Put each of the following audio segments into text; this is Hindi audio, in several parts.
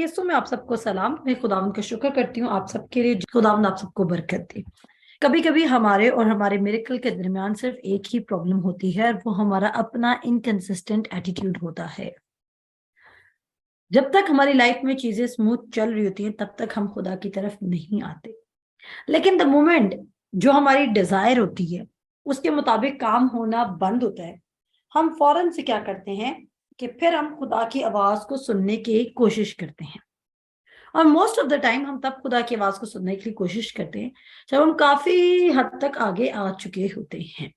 यीशु में आप सबको सलाम। मैं खुदावंद का शुक्र करती हूँ आप सबके लिए, खुदावंद आप सबको बरकत दे। कभी कभी हमारे और हमारे मिरेकल के दरमियान सिर्फ एक ही प्रॉब्लम होती है, और वो हमारा अपना इनकंसिस्टेंट एटीट्यूड होता है। जब तक हमारी लाइफ में चीजें स्मूथ चल रही होती हैं तब तक हम खुदा की तरफ नहीं आते, लेकिन द मोमेंट जो हमारी डिजायर होती है उसके मुताबिक काम होना बंद होता है, हम फौरन से क्या करते हैं कि फिर हम खुदा की आवाज को सुनने की कोशिश करते हैं। और मोस्ट ऑफ द टाइम हम तब खुदा की आवाज को सुनने की कोशिश करते हैं जब हम काफी हद तक आगे आ चुके होते हैं।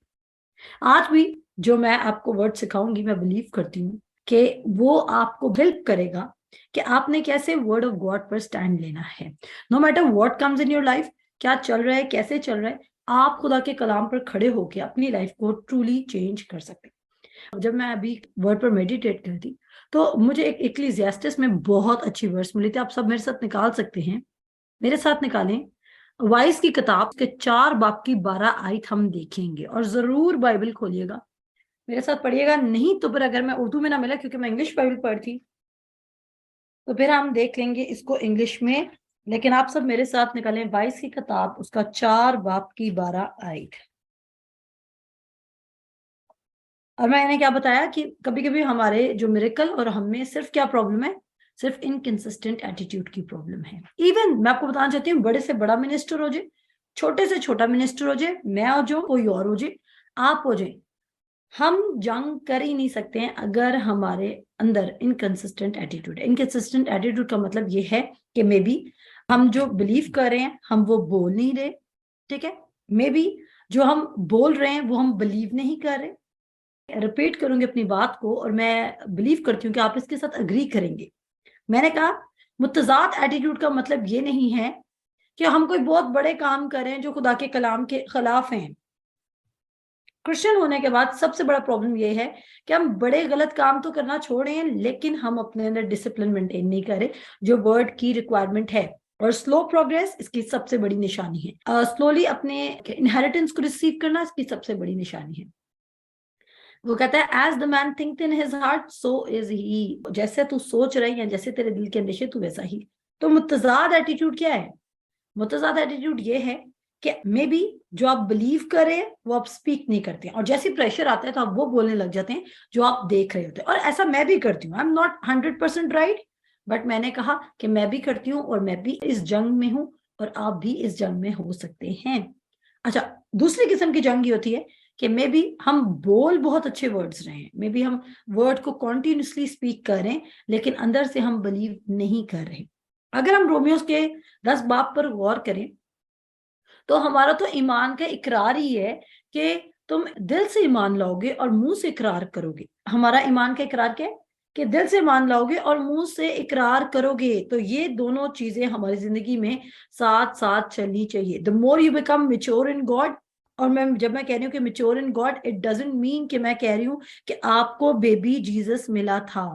आज भी जो मैं आपको वर्ड सिखाऊंगी, मैं बिलीव करती हूँ कि वो आपको हेल्प करेगा कि आपने कैसे वर्ड ऑफ गॉड पर स्टैंड लेना है। No matter what comes in your life, क्या चल रहा है, कैसे चल रहा है, आप खुदा के कलाम पर खड़े होकर अपनी लाइफ को ट्रूली चेंज कर सकते हैं। जब मैं अभी वर्ड पर मेडिटेट करती तो मुझे एक इक्लेसियास्टिस में बहुत अच्छी वर्स मिली थी। आप सब मेरे साथ निकाल सकते हैं, मेरे साथ निकालें। वाइस की किताब के 4 बाब की 12 आयत हम देखेंगे, और जरूर बाइबल खोलिएगा, मेरे साथ पढ़िएगा। नहीं तो फिर अगर मैं उर्दू में ना मिला, क्योंकि मैं इंग्लिश बाइबल पढ़ती, तो फिर हम देख लेंगे इसको इंग्लिश में। लेकिन आप सब मेरे साथ निकालें वाइस की किताब, उसका 4 बाब की 12 आयत। और मैंने क्या बताया कि कभी कभी हमारे जो मिरेकल और हमें सिर्फ क्या प्रॉब्लम है, सिर्फ इनकंसिस्टेंट एटीट्यूड की प्रॉब्लम है। इवन मैं आपको बताना चाहती हूँ, बड़े से बड़ा मिनिस्टर हो जाए, छोटे से छोटा मिनिस्टर हो जाए, मैं हो जाऊं, कोई और हो जाए, आप हो जाए, हम जंग कर ही नहीं सकते हैं अगर हमारे अंदर इनकंसिस्टेंट एटीट्यूड है। इनकंसिस्टेंट एटीट्यूड का मतलब ये है कि मे बी हम जो बिलीव कर रहे हैं हम वो बोल नहीं रहे, ठीक है। मे बी जो हम बोल रहे हैं वो हम बिलीव नहीं कर रहे। रिपीट करूंगी अपनी बात को, और मैं बिलीव करती हूँ कि आप इसके साथ अग्री करेंगे। मैंने कहा मुतजाद एटीट्यूड का मतलब ये नहीं है कि हम कोई बहुत बड़े काम कर रहे हैं जो खुदा के कलाम के खिलाफ हैं। क्रिश्चियन होने के बाद सबसे बड़ा प्रॉब्लम ये है कि हम बड़े गलत काम तो करना छोड़ रहे हैं, लेकिन हम अपने अंदर डिसिप्लिन मेंटेन नहीं कर रहे जो वर्ड की रिक्वायरमेंट है। और स्लो प्रोग्रेस इसकी सबसे बड़ी निशानी है। स्लोली अपने इनहेरिटेंस को रिसीव करना इसकी सबसे बड़ी निशानी है। वो कहता है as the man think in his heart so is he, जैसे तू सोच रही है, जैसे तेरे दिल के अंदर तू वैसा ही। तो मुतजाद एटीट्यूड क्या है? मुतजाद एटीट्यूड ये है कि मे बी जो आप बिलीव कर रहे हैं वो आप स्पीक नहीं करते हैं, और जैसे प्रेशर आता है तो आप वो बोलने लग जाते हैं जो आप देख रहे होते हैं। और ऐसा मैं भी करती हूँ। I am not 100% right, but मैंने कहा कि मैं भी करती हूँ, और मैं भी इस जंग में हूँ, और आप भी इस जंग में हो सकते हैं। अच्छा, दूसरी किस्म की जंग ये होती है कि मे बी हम बोल बहुत अच्छे वर्ड्स रहे हैं, मे बी हम वर्ड को कॉन्टिन्यूसली स्पीक कर रहे हैं, लेकिन अंदर से हम बिलीव नहीं कर रहे। अगर हम रोमियोस के 10 बाब पर गौर करें तो हमारा तो ईमान का इकरार ही है कि तुम दिल से ईमान लाओगे और मुंह से इकरार करोगे। हमारा ईमान का इकरार क्या है कि दिल से मान लाओगे और मुंह से इकरार करोगे। तो ये दोनों चीजें हमारी जिंदगी में साथ साथ चलनी चाहिए। The more you become mature in God, और जब मैं कह रही हूँ कि mature in God, it doesn't mean कि मैं कह रही हूँ कि आपको बेबी जीसस मिला था।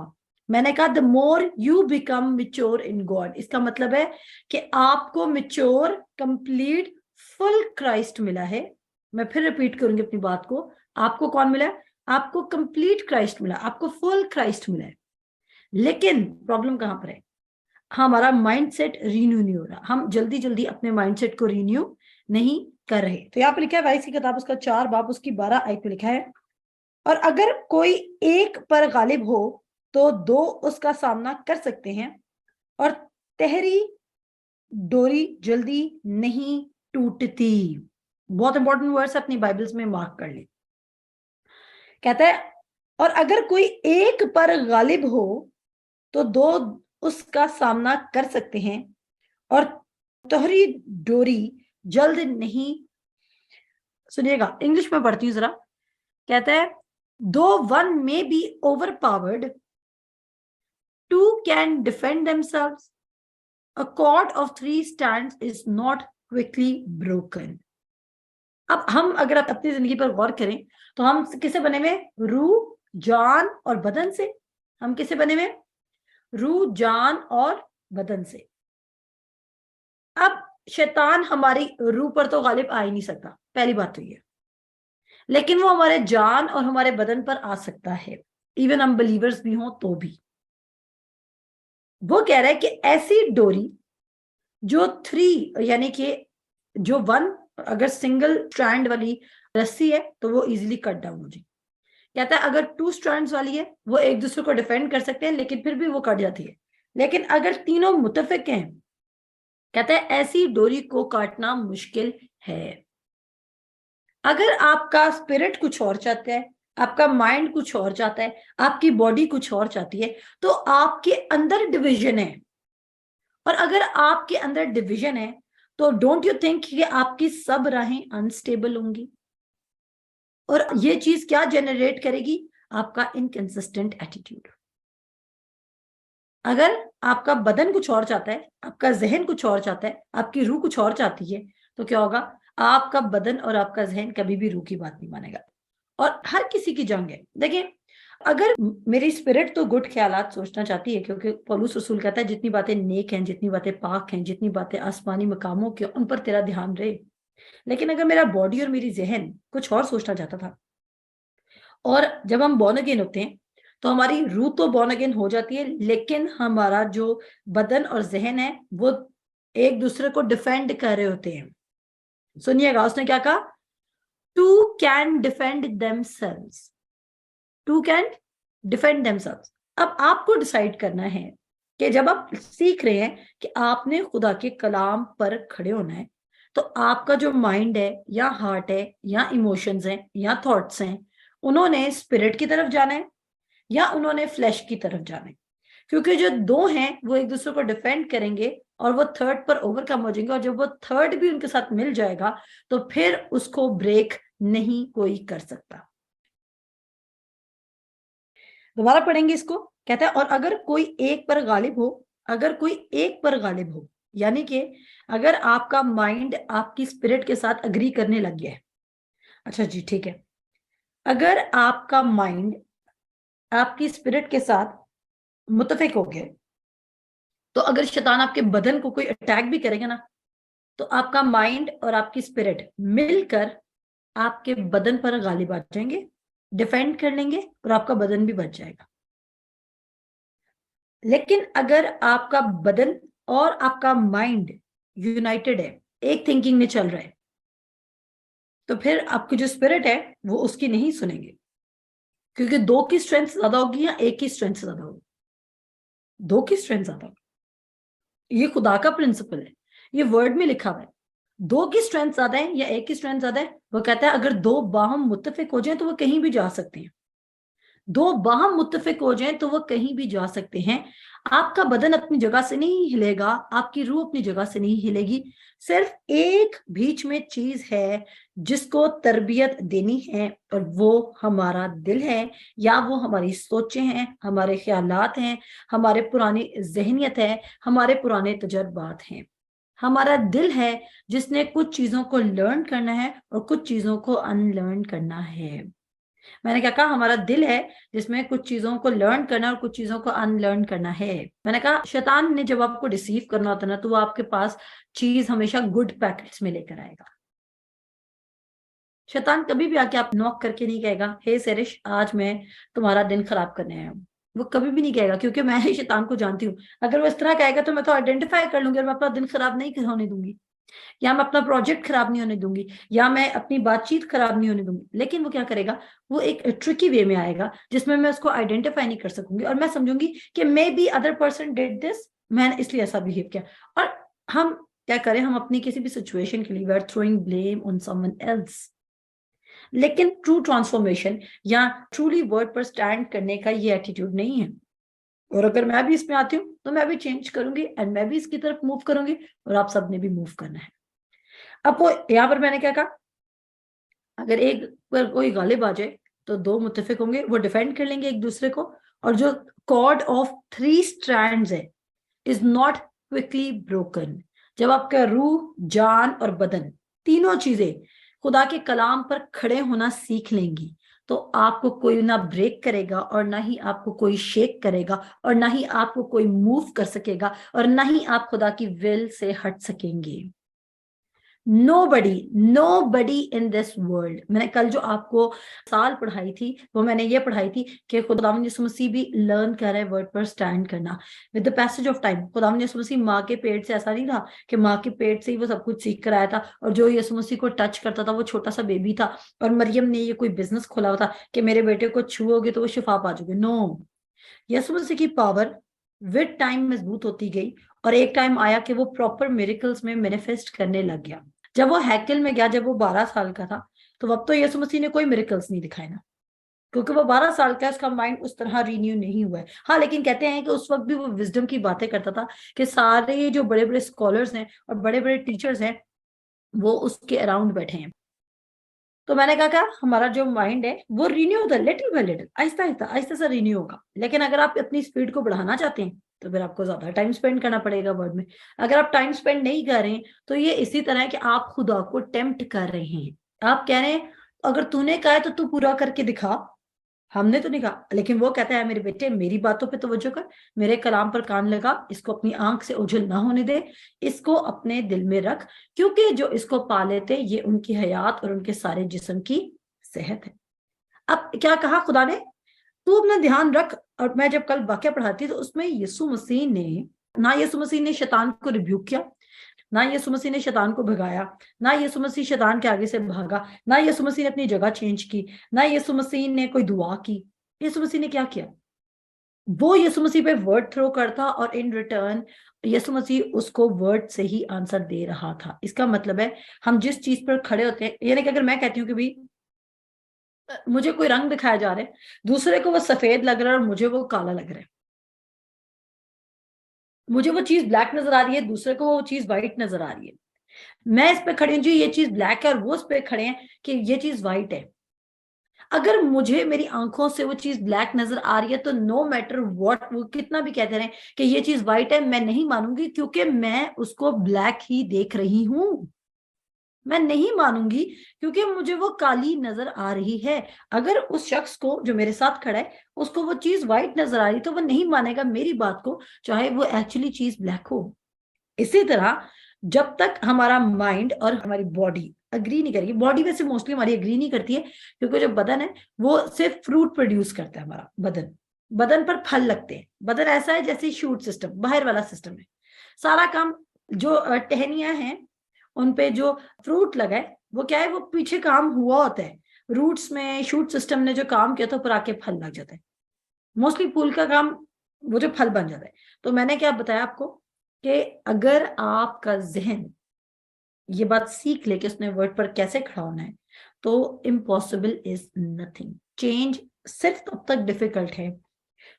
मैंने कहा the more you become mature in God, इसका मतलब है कि आपको मेच्योर, कंप्लीट, फुल क्राइस्ट मिला है। मैं फिर रिपीट करूंगी अपनी बात को। आपको कौन मिला है? आपको कंप्लीट क्राइस्ट मिला, आपको फुल क्राइस्ट मिला है। लेकिन प्रॉब्लम कहां पर है? हमारा माइंडसेट रीन्यू नहीं हो रहा, हम जल्दी जल्दी अपने माइंडसेट को रीन्यू नहीं कर रहे। तो यहाँ पर लिखा है वाइस की किताब उसका 4 बाब उसकी 12 आयत पे लिखा है, और अगर कोई एक पर गालिब हो तो 2 उसका सामना कर सकते हैं, और तहरी डोरी जल्दी नहीं टूटती। बहुत इंपॉर्टेंट वर्ड्स अपनी बाइबल्स में मार्क कर ले। कहता है और अगर कोई एक पर गालिब हो तो 2 उसका सामना कर सकते हैं, और तोहरी डोरी जल्द नहीं। सुनिएगा, इंग्लिश में पढ़ती हूँ जरा। कहता है दो वन में बी ओवर पावर्ड, 2 can defend themselves, a cord of 3 strands is not quickly broken। अब हम अगर आप अपनी जिंदगी पर गौर करें तो हम किसे बने हुए? रूह, जान और बदन से। हम किसे बने हुए? रूह, जान और बदन से। अब शैतान हमारी रूह पर तो गालिब आ ही नहीं सकता, पहली बात तो ये, लेकिन वो हमारे जान और हमारे बदन पर आ सकता है, इवन हम बिलीवर्स भी हों तो भी। वो कह रहा है कि ऐसी डोरी जो 3 यानी कि जो 1 अगर सिंगल स्ट्रैंड वाली रस्सी है तो वो इजीली कट डाउन हो जाए। कहता है अगर 2 स्ट्रैंड्स वाली है वो एक दूसरे को डिफेंड कर सकते हैं लेकिन फिर भी वो कट जाती है। लेकिन अगर तीनों मुत्तफिक हैं, कहता है ऐसी डोरी को काटना मुश्किल है। अगर आपका स्पिरिट कुछ और चाहता है, आपका माइंड कुछ और चाहता है, आपकी बॉडी कुछ और चाहती है, तो आपके अंदर डिवीजन है। और अगर आपके अंदर डिवीजन है तो डोंट यू थिंक कि आपकी सब राहें अनस्टेबल होंगी। और ये चीज क्या जनरेट करेगी? आपका इनकंसिस्टेंट एटीट्यूड। अगर आपका बदन कुछ और चाहता है, आपका जहन कुछ और चाहता है, आपकी रूह कुछ और चाहती है, तो क्या होगा? आपका बदन और आपका जहन कभी भी रूह की बात नहीं मानेगा। और हर किसी की जंग है। देखिए, अगर मेरी स्पिरिट तो गुड ख्यालात सोचना चाहती है, क्योंकि पौलुस रसूल कहता है जितनी बातें नेक हैं, जितनी बातें पाक हैं, जितनी बातें आसमानी मकामों की, उन पर तेरा ध्यान रहे। लेकिन अगर मेरा बॉडी और मेरी जहन कुछ और सोचना चाहता था, और जब हम बॉर्न अगेन होते हैं तो हमारी रूह तो बॉर्न अगेन हो जाती है, लेकिन हमारा जो बदन और जहन है वो एक दूसरे को डिफेंड कर रहे होते हैं। सुनिएगा, उसने क्या कहा? Two can defend themselves, two can defend themselves. अब आपको डिसाइड करना है कि जब आप सीख रहे हैं कि आपने खुदा के कलाम पर खड़े होना है, तो आपका जो माइंड है या हार्ट है या इमोशंस हैं या थॉट्स हैं, उन्होंने स्पिरिट की तरफ जाना है या उन्होंने फ्लैश की तरफ जाना है। क्योंकि जो दो हैं वो एक दूसरे को डिफेंड करेंगे और वो थर्ड पर ओवरकम हो जाएंगे, और जब वो थर्ड भी उनके साथ मिल जाएगा तो फिर उसको ब्रेक नहीं कोई कर सकता। दोबारा पढ़ेंगे इसको। कहता है और अगर कोई एक पर गालिब हो, अगर कोई एक पर गालिब हो, यानी कि अगर आपका माइंड आपकी स्पिरिट के साथ अग्री करने लग गया है। अच्छा जी, ठीक है। अगर आपका माइंड आपकी स्पिरिट के साथ मुत्तफिक हो गया, तो अगर शैतान आपके बदन को कोई अटैक भी करेगा ना, तो आपका माइंड और आपकी स्पिरिट मिलकर आपके बदन पर गालिब आ जाएंगे, डिफेंड कर लेंगे और आपका बदन भी बच जाएगा। लेकिन अगर आपका बदन और आपका माइंड यूनाइटेड है, एक थिंकिंग में चल रहा है, तो फिर आपकी जो स्पिरिट है वो उसकी नहीं सुनेंगे। क्योंकि 2 की स्ट्रेंथ ज्यादा होगी या 1 की स्ट्रेंथ ज्यादा होगी? 2 की स्ट्रेंथ ज्यादा होगी। ये खुदा का प्रिंसिपल है, ये वर्ड में लिखा हुआ है। 2 की स्ट्रेंथ ज्यादा है या 1 की स्ट्रेंथ ज्यादा है? वो कहता है अगर 2 बाहम मुत्तफिक हो जाए तो वो कहीं भी जा सकते हैं। 2 बाहम मुत्तफिक हो जाए तो वो कहीं भी जा सकते हैं। आपका बदन अपनी जगह से नहीं हिलेगा, आपकी रूह अपनी जगह से नहीं हिलेगी। सिर्फ एक बीच में चीज है जिसको तरबियत देनी है, और वो हमारा दिल है, या वो हमारी सोचें हैं, हमारे ख्यालात हैं, हमारे पुरानी जहनियत है, हमारे पुराने तजर्बात हैं। हमारा दिल है जिसने कुछ चीजों को लर्न करना है और कुछ चीजों को अनलर्न करना है। मैंने क्या कहा? हमारा दिल है जिसमें कुछ चीजों को लर्न करना और कुछ चीजों को अनलर्न करना है। मैंने कहा शैतान ने जब आपको रिसीव करना होता है ना, तो वो आपके पास चीज हमेशा गुड पैकेट्स में लेकर आएगा। शैतान कभी भी आके आप नॉक करके नहीं कहेगा हे सेरिश आज मैं तुम्हारा दिन खराब करने आया हूँ। वो कभी भी नहीं कहेगा, क्योंकि मैं ही शैतान को जानती हूँ। अगर वो इस तरह कहेगा तो मैं तो आइडेंटिफाई कर लूंगी और मैं अपना दिन खराब नहीं होने दूंगी, या मैं अपना प्रोजेक्ट खराब नहीं होने दूंगी, या मैं अपनी बातचीत खराब नहीं होने दूंगी। लेकिन वो क्या करेगा? वो एक ट्रिकी वे में आएगा जिसमें मैं उसको आइडेंटिफाई नहीं कर सकूंगी, और मैं समझूंगी कि may be other person did this, मैंने इसलिए ऐसा बिहेव किया। और हम क्या करें? हम अपनी किसी भी सिचुएशन के लिए we are throwing blame on someone else. लेकिन ट्रू ट्रांसफॉर्मेशन या ट्रूली वर्ड पर स्टैंड करने का ये एटीट्यूड नहीं है। और अगर मैं भी इसमें आती हूँ तो मैं भी चेंज करूंगी एंड मैं भी इसकी तरफ मूव करूंगी, और आप सबने भी मूव करना है। अब वो यहाँ पर मैंने क्या कहा? अगर एक पर कोई गालिब आ जाए तो 2 मुत्तफिक होंगे, वो डिफेंड कर लेंगे एक दूसरे को। और जो कॉर्ड ऑफ 3 स्ट्रैंड्स है इज नॉट क्विकली ब्रोकन। जब आपका रूह, जान और बदन तीनों चीजें खुदा के कलाम पर खड़े होना सीख लेंगी, तो आपको कोई ना ब्रेक करेगा और ना ही आपको कोई शेक करेगा, और ना ही आपको कोई मूव कर सकेगा, और ना ही आप खुदा की विल से हट सकेंगे। Nobody in this world. मैंने कल जो आपको साल पढ़ाई थी वो मैंने ये पढ़ाई थी कि खुदावंद यीशु मसीह भी लर्न कर रहे वर्ड पर स्टैंड करना with the passage of time. खुदावंद यीशु मसीह माँ के पेट से ऐसा नहीं था कि माँ के पेट से ही वो सब कुछ सीख कर आया था, और जो यीशु मसीह को टच करता था वो छोटा सा बेबी था, और मरियम ने ये कोई बिजनेस खोला हुआ था कि मेरे बेटे को छुओगे तो वो शिफा पा जाओगे। नो, यीशु मसीह की पावर विद टाइम मजबूत होती गई, और एक टाइम आया कि वो प्रॉपर मिरेकल्स में मैनिफेस्ट करने लग गया। जब वो हैकल में गया, जब वो 12 साल का था, तो अब तो यीशु मसीह ने कोई मिरेकल्स नहीं दिखाए ना, क्योंकि वो 12 साल का है, उसका माइंड उस तरह रिन्यू नहीं हुआ है। हाँ, लेकिन कहते हैं कि उस वक्त भी वो विजडम की बातें करता था कि सारे जो बड़े बड़े स्कॉलर्स हैं और बड़े बड़े टीचर्स हैं वो उसके अराउंड बैठे हैं। तो मैंने कहा क्या, हमारा जो माइंड है वो रिन्यू होता है little bye little, Aahista Aahista Aahista से रिन्यू होगा। लेकिन अगर आप अपनी स्पीड को बढ़ाना चाहते हैं तो फिर आपको ज्यादा टाइम स्पेंड करना पड़ेगा वर्ड में। अगर आप टाइम स्पेंड नहीं कर रहे हैं तो ये इसी तरह है कि आप खुदा को टेम्प्ट कर रहे हैं। आप कह रहे हैं अगर तूने कहा है तो तू पूरा करके दिखा, हमने तो नहीं कहा। लेकिन वो कहता है मेरे बेटे मेरी बातों पे तवज्जो कर, मेरे कलाम पर कान लगा, इसको अपनी आंख से ओझल ना होने दे, इसको अपने दिल में रख, क्योंकि जो इसको पा लेते ये उनकी हयात और उनके सारे जिस्म की सेहत है। अब क्या कहा खुदा ने, तू अपना ध्यान रख। और मैं जब कल वाक्य पढ़ाती तो उसमें यीशु मसीह ने, ना यीशु मसीह ने शैतान को रिब्यूक किया, ना यीशु मसीह ने शैतान को भगाया, ना यीशु मसीह शैतान के आगे से भागा, ना यीशु मसीह ने अपनी जगह चेंज की, ना यीशु मसीह ने कोई दुआ की। यीशु मसीह ने क्या किया, वो यीशु मसीह पे वर्ड थ्रो करता और इन रिटर्न यीशु मसीह उसको वर्ड से ही आंसर दे रहा था। इसका मतलब है हम जिस चीज पर खड़े होते हैं, यानी कि अगर मैं कहती हूँ कि भाई मुझे कोई रंग दिखाया जा रहा है, दूसरे को वो सफेद लग रहा है और मुझे वो काला लग रहा है, मुझे वो चीज ब्लैक नजर आ रही है, दूसरे को वो चीज व्हाइट नजर आ रही है, मैं इस पे खड़ी हूँ जी ये चीज ब्लैक है और वो उस पे खड़े हैं कि ये चीज व्हाइट है। अगर मुझे मेरी आंखों से वो चीज ब्लैक नजर आ रही है तो नो मैटर व्हाट वो कितना भी कहते रहे कि ये चीज व्हाइट है, मैं नहीं मानूंगी, क्योंकि मैं उसको ब्लैक ही देख रही हूं। मैं नहीं मानूंगी क्योंकि मुझे वो काली नजर आ रही है। अगर उस शख्स को जो मेरे साथ खड़ा है उसको वो चीज व्हाइट नजर आ रही तो वो नहीं मानेगा मेरी बात को, चाहे वो एक्चुअली चीज ब्लैक हो। इसी तरह जब तक हमारा माइंड और हमारी बॉडी अग्री नहीं करेगी, बॉडी वैसे मोस्टली हमारी अग्री नहीं करती है, क्योंकि जो बदन है वो सिर्फ फ्रूट प्रोड्यूस करता है। हमारा बदन, बदन पर फल लगते हैं। बदन ऐसा है जैसे शूट सिस्टम, बाहर वाला सिस्टम है। सारा काम जो टहनियां हैं उन पे जो फ्रूट लगा है वो क्या है, वो पीछे काम हुआ होता है। रूट्स में शूट सिस्टम ने जो काम किया था ऊपर आके फल लग जाता है। मोस्टली फूल का काम वो जो फल बन जाता है। तो मैंने क्या बताया आपको कि अगर आपका जहन ये बात सीख ले कि उसने वर्ड पर कैसे खड़ा होना है तो इम्पॉसिबल इज नथिंग। चेंज सिर्फ तब तक डिफिकल्ट है,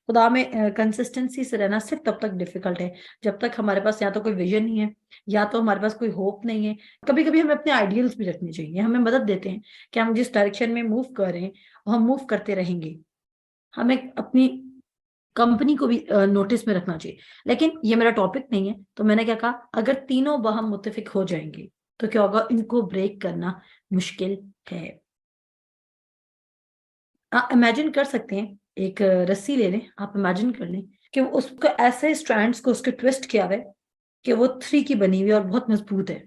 खुदा में कंसिस्टेंसी से रहना सिर्फ तब तक डिफिकल्ट है जब तक हमारे पास या तो कोई विजन नहीं है या तो हमारे पास कोई होप नहीं है। कभी कभी हमें अपने आइडियल्स भी रखने चाहिए, हमें मदद देते हैं कि हम जिस डायरेक्शन में मूव कर रहे हैं वो हम मूव करते रहेंगे। हमें अपनी कंपनी को भी नोटिस में रखना चाहिए। लेकिन ये मेरा टॉपिक नहीं है, तो मैंने क्या कहा, अगर तीनों बाहम मुत्तफिक हो जाएंगे तो क्या होगा, इनको ब्रेक करना मुश्किल है। आप इमेजिन कर सकते हैं, एक रस्सी ले लें, आप इमेजिन कर लें कि उसको ऐसे स्ट्रैंड्स को उसके ट्विस्ट किया हुआ है कि वो 3 की बनी हुई है और बहुत मजबूत है।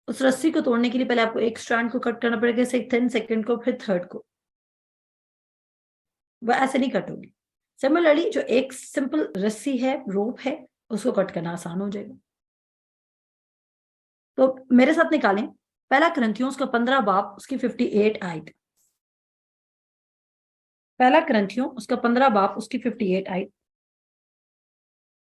उस रस्सी को तोड़ने के लिए पहले आपको एक स्ट्रैंड को कट करना पड़ेगा, जैसे 10 सेकंड को, फिर थर्ड को। वह ऐसे नहीं कट होगी। सिमिलरली जो एक सिंपल रस्सी है, रोप है, उसको कट करना आसान हो जाएगा। तो मेरे साथ निकालें पहला करंथियों उसका 15 बाब उसकी 58 आयत। पहला करंथियों उसका 15 बाब उसकी 58 आयत।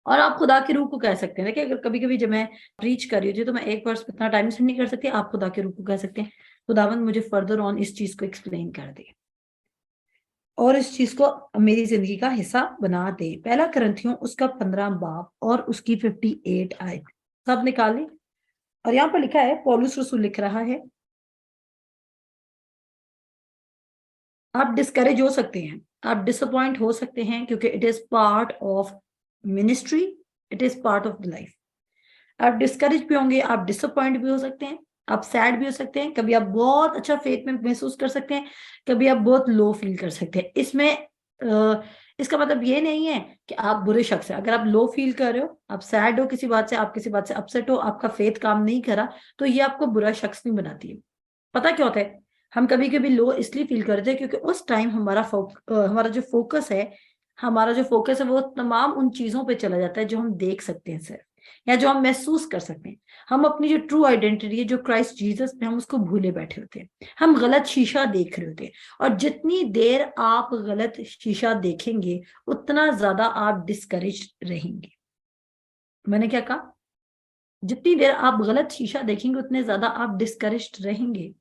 और आप खुदा के रूह को कह सकते हैं। देखिए, अगर कभी कभी जब मैं प्रीच कर रही होती हूँ तो मैं एक वर्ष इतना टाइम स्पेंड नहीं कर सकती, आप खुदा के रूह को कह सकते हैं, खुदावंद मुझे फर्दर ऑन इस चीज को एक्सप्लेन कर दे और इस चीज को मेरी जिंदगी का हिस्सा बना दे। पहला करंथियों उसका 15 बाब और उसकी 58 आयत सब निकालें। और यहाँ पर लिखा है, पौलुस रसूल लिख रहा है, आप डिस्करेज हो सकते हैं, आप डिसअपॉइंट हो सकते हैं, क्योंकि it is part of ministry, it is part of the life. आप डिस्करेज भी होंगे, आप डिसअपॉइंट भी हो सकते हैं, आप सैड भी हो सकते हैं, कभी आप बहुत अच्छा फेथ में महसूस कर सकते हैं, कभी आप बहुत लो फील कर सकते हैं। इसमें इसका मतलब ये नहीं है कि आप बुरे शख्स हैं। अगर आप लो फील कर रहे हो, आप सैड हो किसी बात से, आप किसी बात से अपसेट हो, आपका फेथ काम नहीं करा, तो ये आपको बुरा शख्स नहीं बनाती है। पता क्या होता है, हम कभी कभी लो इसलिए फील करते हैं क्योंकि उस टाइम हमारा जो फोकस है वो तमाम उन चीजों पे चला जाता है जो हम देख सकते हैं सिर्फ, या जो हम महसूस कर सकते हैं। हम अपनी जो ट्रू आइडेंटिटी है, जो क्राइस्ट जीसस में, हम उसको भूले बैठे होते हैं। हम गलत शीशा देख रहे होते हैं। और जितनी देर आप गलत शीशा देखेंगे, उतना ज्यादा आप डिस्करेज रहेंगे। मैंने क्या कहा? जितनी देर आप गलत शीशा देखेंगे, उतने ज्यादा आप डिस्करेज्ड रहेंगे।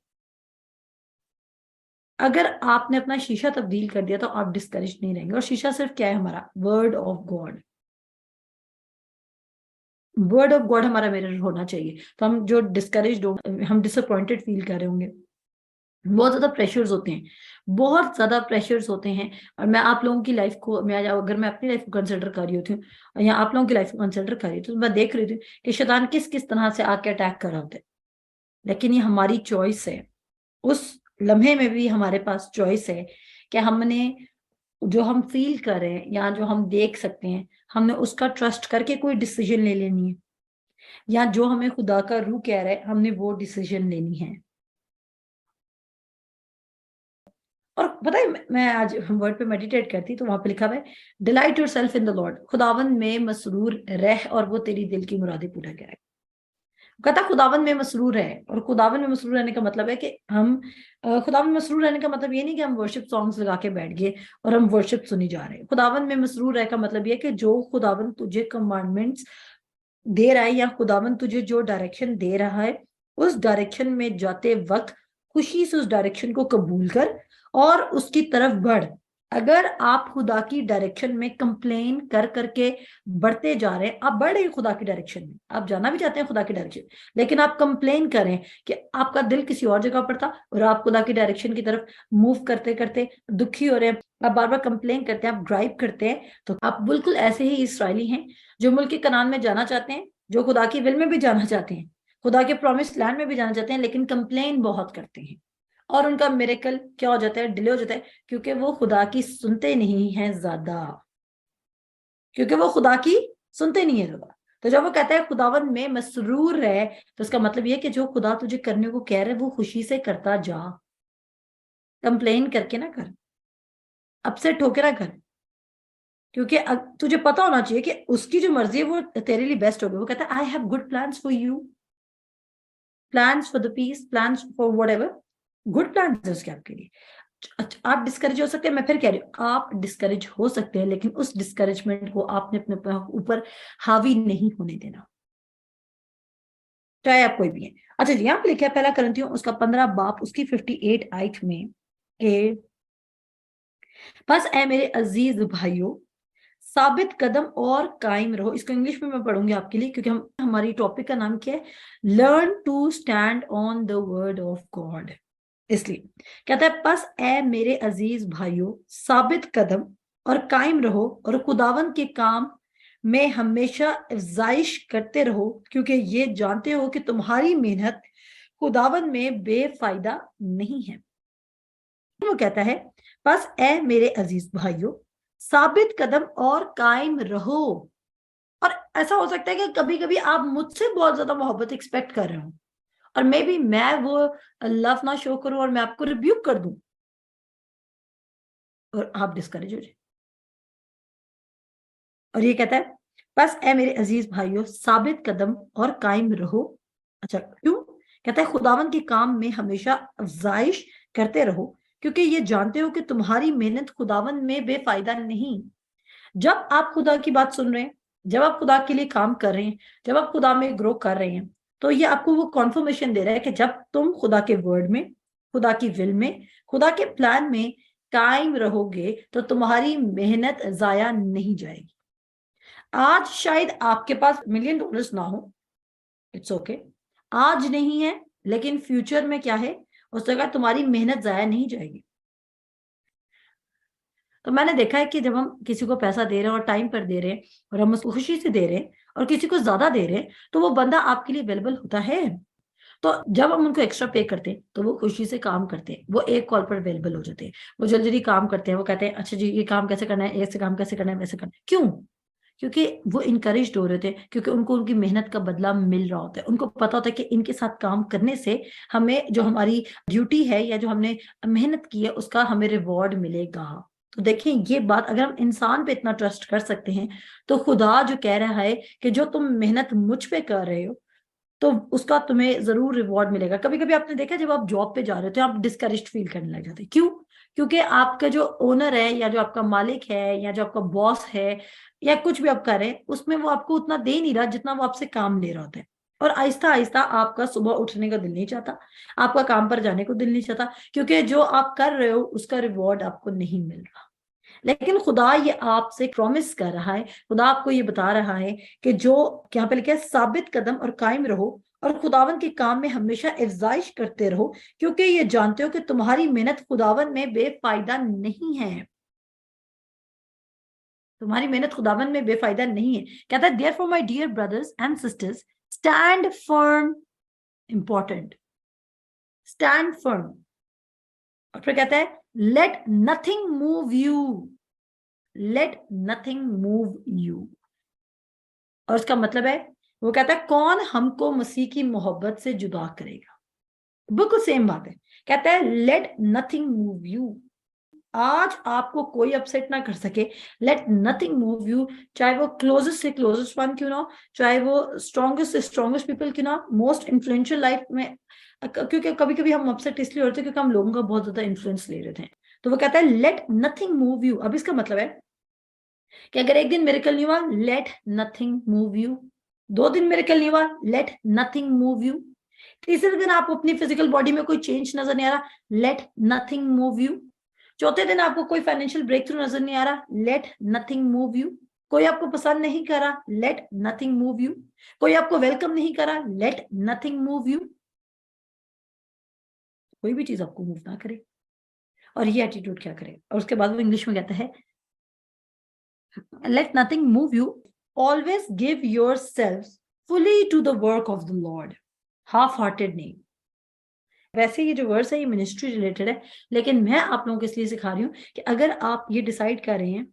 अगर आपने अपना शीशा तब्दील कर दिया तो आप डिस्करेज नहीं रहेंगे। और शीशा सिर्फ क्या है? हमारा word of God. Word of God हमारा मिरर होना चाहिए। तो हम जो डिस्करेज हो, हम डिसअपॉइंटेड फील कर रहे होंगे, बहुत ज्यादा प्रेशर्स होते हैं, बहुत ज्यादा प्रेशर्स होते हैं। और मैं आप लोगों की लाइफ को, अगर मैं अपनी लाइफ को कंसिडर कर रही होती हूँ या आप लोगों की लाइफ को कंसिडर कर रही हूँ, तो मैं देख रही थी कि शैतान किस किस तरह से आके अटैक कर रहा होता है। लेकिन ये हमारी चॉइस है। उस लम्हे में भी हमारे पास चॉइस है कि हमने जो हम फील कर रहे हैं या जो हम देख सकते हैं, हमने उसका ट्रस्ट करके कोई डिसीजन ले लेनी है, या जो हमें खुदा का रूह कह रहा है हमने वो डिसीजन लेनी है। और पता है, मैं आज वर्ड पे मेडिटेट करती तो वहां पे लिखा हुआ है, delight your self in the Lord, खुदावन में मसरूर रह और वो तेरी दिल की मुरादें पूरा करेगा। कहता खुदावन में मसरूर है। और खुदावन में मसरूर रहने का मतलब है कि हम खुदावन में मसरूर रहने का मतलब ये नहीं कि हम वर्शिप सॉन्ग्स लगा के बैठ गए और हम वर्शिप सुनी जा रहे हैं। खुदावन में मसरूर रहने का मतलब ये कि जो खुदावन तुझे कमांडमेंट्स दे रहा है, या खुदावन तुझे जो डायरेक्शन दे रहा है, उस डायरेक्शन में जाते वक्त खुशी से उस डायरेक्शन को कबूल कर और उसकी तरफ बढ़। अगर आप खुदा की डायरेक्शन में कंप्लेन कर करके बढ़ते जा रहे हैं, आप बढ़ रहे हैं खुदा की डायरेक्शन में, आप जाना भी चाहते हैं खुदा की डायरेक्शन, लेकिन आप कंप्लेन करें कि आपका दिल किसी और जगह पर था और आप खुदा की डायरेक्शन की तरफ मूव करते करते दुखी हो रहे हैं, आप बार बार कंप्लेन करते हैं, आप ड्राइव करते हैं, तो आप बिल्कुल ऐसे ही इसराइली हैं जो मुल्क कनान में जाना चाहते हैं, जो खुदा की विल में भी जाना चाहते हैं, खुदा के प्रॉमिस लैंड में भी जाना चाहते हैं, लेकिन कंप्लेन बहुत करते हैं। और उनका मिरेकल क्या हो जाता है? डिले हो जाता है, क्योंकि वो खुदा की सुनते नहीं है ज्यादा, क्योंकि वो खुदा की सुनते नहीं है ज्यादा। तो जब वो कहता है खुदावन में मसरूर है, तो उसका मतलब ये कि जो खुदा तुझे करने को कह रहे वो खुशी से करता जा, कंप्लेन करके ना कर, अपसेट होके ना कर। क्योंकि तुझे पता होना चाहिए कि उसकी जो मर्जी है वो तेरे लिए बेस्ट होगी। वो कहता है I have good plans for you, plans for the peace, plans for whatever, good plans है उसके आपके लिए। आप डिस्करेज हो सकते हैं, मैं फिर कह रही हूँ आप डिस्करेज हो सकते हैं, लेकिन उस डिस्करेजमेंट को आपने अपने ऊपर हावी नहीं होने देना, चाहे आप कोई भी है। अच्छा जी, यहाँ पे लिखा है पहला करंथियों उसका 15 बाप उसकी 58 आयत में के, बस ए मेरे अजीज भाइयों साबित कदम और कायम रहो। इसको इंग्लिश में मैं पढ़ूंगी आपके लिए, क्योंकि हमारी टॉपिक का नाम क्या है? Learn to stand on the word of God. इसलिए कहता है, बस ए मेरे अजीज भाइयों साबित कदम और कायम रहो और खुदावन के काम में हमेशा अफजाइश करते रहो, क्योंकि ये जानते हो कि तुम्हारी मेहनत खुदावन में बेफायदा नहीं है। वो कहता है, बस ए मेरे अजीज भाइयों साबित कदम और कायम रहो। और ऐसा हो सकता है कि कभी कभी आप मुझसे बहुत ज्यादा मोहब्बत एक्सपेक्ट कर रहे हो, और मे बी मैं वो लव ना शो करूं और मैं आपको रिब्यूक कर दूं और आप डिस्करेज हो जाए। और ये कहता है, बस ए मेरे अजीज भाइयों साबित कदम और कायम रहो। अच्छा क्यों? कहता है खुदावन के काम में हमेशा अफजाइश करते रहो, क्योंकि ये जानते हो कि तुम्हारी मेहनत खुदावन में बेफायदा नहीं। जब आप खुदा की बात सुन रहे हैं, जब आप खुदा के लिए काम कर रहे हैं, जब आप खुदा में ग्रो कर रहे हैं, तो ये आपको वो कॉन्फर्मेशन दे रहा है कि जब तुम खुदा के वर्ड में, खुदा की विल में, खुदा के प्लान में कायम रहोगे, तो तुम्हारी मेहनत जाया नहीं जाएगी। आज शायद आपके पास $1,000,000 ना हो, इट्स ओके, आज नहीं है, लेकिन फ्यूचर में क्या है, उस जगह तुम्हारी मेहनत जाया नहीं जाएगी। तो मैंने देखा है कि जब हम किसी को पैसा दे रहे हैं और टाइम पर दे रहे हैं और हम उसको खुशी से दे रहे हैं और किसी को ज्यादा दे रहे हैं, तो वो बंदा आपके लिए अवेलेबल होता है। तो जब हम उनको एक्स्ट्रा पे करते हैं तो वो खुशी से काम करते हैं, वो एक कॉल पर अवेलेबल हो जाते हैं, वो जल्दी जल्दी काम करते हैं, वो कहते हैं अच्छा जी ये काम कैसे करना है, ऐसे काम कैसे करना है, वैसे करना है। क्यों? क्योंकि वो इनकरेज हो रहे थे, क्योंकि उनको उनकी मेहनत का बदला मिल रहा होता है, उनको पता होता है कि इनके साथ काम करने से हमें जो हमारी ड्यूटी है या जो हमने मेहनत की है उसका हमें रिवॉर्ड मिलेगा। तो देखें ये बात, अगर हम इंसान पे इतना ट्रस्ट कर सकते हैं तो खुदा जो कह रहा है कि जो तुम मेहनत मुझ पे कर रहे हो तो उसका तुम्हें जरूर रिवॉर्ड मिलेगा। कभी कभी आपने देखा जब आप जॉब पे जा रहे हो तो आप डिस्करेज्ड फील करने लग जाते हैं। क्यों? क्योंकि आपका जो ओनर है या जो आपका मालिक है या जो आपका बॉस है या कुछ भी आप कर रहे हैं उसमें वो आपको उतना दे नहीं रहा जितना वो आपसे काम ले रहा होता है। और आहिस्ता आहिस्ता आपका सुबह उठने का दिल नहीं चाहता, आपका काम पर जाने को दिल नहीं चाहता, क्योंकि जो आप कर रहे हो उसका रिवॉर्ड आपको नहीं मिल रहा। लेकिन खुदा ये आपसे प्रॉमिस कर रहा है, खुदा आपको ये बता रहा है कि जो यहाँ पे लिखा है साबित कदम और कायम रहो और खुदावन के काम में हमेशा अफजाइश करते रहो, क्योंकि ये जानते हो कि तुम्हारी मेहनत खुदावन में बेफायदा नहीं है। तुम्हारी मेहनत खुदावन में बेफायदा नहीं है। कहता है therefore my dear brothers and sisters stand firm, important, stand firm. और फिर कहता है let nothing move you, let nothing move you. और उसका मतलब है, वो कहता है कौन हमको मसीह की मोहब्बत से जुदा करेगा। बिल्कुल सेम बात है। कहता है लेट नथिंग मूव यू, आज आपको कोई अपसेट ना कर सके। लेट नथिंग मूव यू, चाहे वो क्लोजेस्ट से क्लोजेस्ट वन क्यों ना हो, चाहे वो स्ट्रॉन्गेस्ट से स्ट्रॉन्गेस्ट पीपल क्यों ना, मोस्ट इन्फ्लुएंशियल लाइफ में। क्योंकि कभी कभी हम अपसेट इसलिए होते हैं क्योंकि हम लोगों का बहुत ज्यादा इन्फ्लुएंस ले रहे थे। तो वो कहता है लेट नथिंग मूव यू। अब इसका मतलब है कि अगर एक दिन मिरेकल नहीं हुआ, लेट नथिंग मूव यू। 2 दिन मिरेकल नहीं हुआ, लेट नथिंग मूव यू। तीसरे दिन आपको अपनी फिजिकल बॉडी में कोई चेंज नजर नहीं आ रहा, लेट नथिंग मूव यू। चौथे दिन आपको कोई फाइनेंशियल ब्रेक थ्रू नजर नहीं आ रहा, लेट नथिंग मूव यू। कोई आपको पसंद नहीं करा, लेट नथिंग मूव यू। कोई आपको वेलकम नहीं करा, लेट नथिंग मूव यू। कोई भी चीज आपको मूव ना करे। और ये एटीट्यूड क्या करे? और उसके बाद वो इंग्लिश में कहता है let nothing move you, always give yourselves fully to the work of the Lord, half hearted नहीं। वैसे ये जो वर्स है ये मिनिस्ट्री रिलेटेड है, लेकिन मैं आप लोगों को इसलिए सिखा रही हूँ कि अगर आप ये डिसाइड कर रहे हैं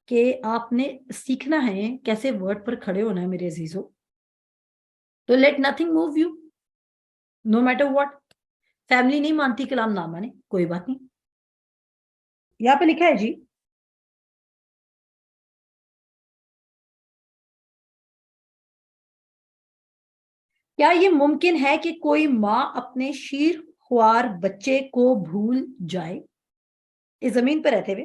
कि आपने सीखना है कैसे वर्ड पर खड़े होना है मेरे अजीजों, तो let nothing move you, no matter what. Family नहीं मानती, कलाम ना माने, कोई बात नहीं। यहाँ पे लिखा है जी, क्या ये मुमकिन है कि कोई माँ अपने शीर ख्वार बच्चे को भूल जाए इस जमीन पर रहते हुए?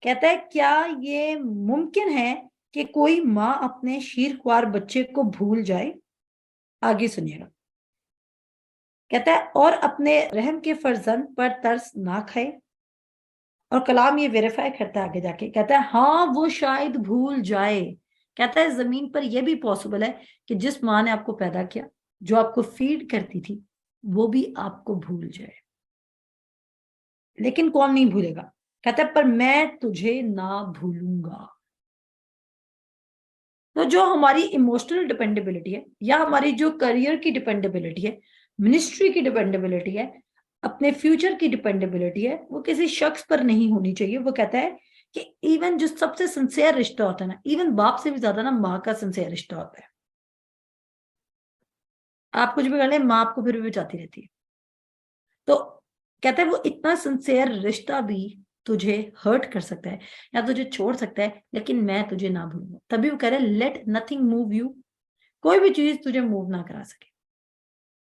कहता है क्या ये मुमकिन है कि कोई माँ अपने शीर ख्वार बच्चे को भूल जाए? आगे सुनिएगा। कहता है और अपने रहम के फर्जंद पर तरस ना खाए। और कलाम ये वेरीफाई करता है आगे जाके, कहता है हाँ वो शायद भूल जाए। कहता है जमीन पर यह भी पॉसिबल है कि जिस माँ ने आपको पैदा किया, जो आपको फीड करती थी, वो भी आपको भूल जाए। लेकिन कौन नहीं भूलेगा? कहता है पर मैं तुझे ना भूलूंगा। तो जो हमारी इमोशनल डिपेंडेबिलिटी है या हमारी जो करियर की डिपेंडेबिलिटी है, मिनिस्ट्री की डिपेंडेबिलिटी है, अपने फ्यूचर की डिपेंडेबिलिटी है, वो किसी शख्स पर नहीं होनी चाहिए। वो कहता है कि इवन जो सबसे सिंसियर रिश्ता होता है ना, इवन बाप से भी ज्यादा ना माँ का सिंसियर रिश्ता होता है। आप कुछ भी कर ले, माँ आपको फिर भी बचाती रहती है। तो कहता है वो इतना सिंसियर रिश्ता भी तुझे हर्ट कर सकता है या तुझे छोड़ सकता है, लेकिन मैं तुझे ना भूलूंगा। तभी वो कह रहे लेट नथिंग मूव यू, कोई भी चीज तुझे मूव ना करा सके।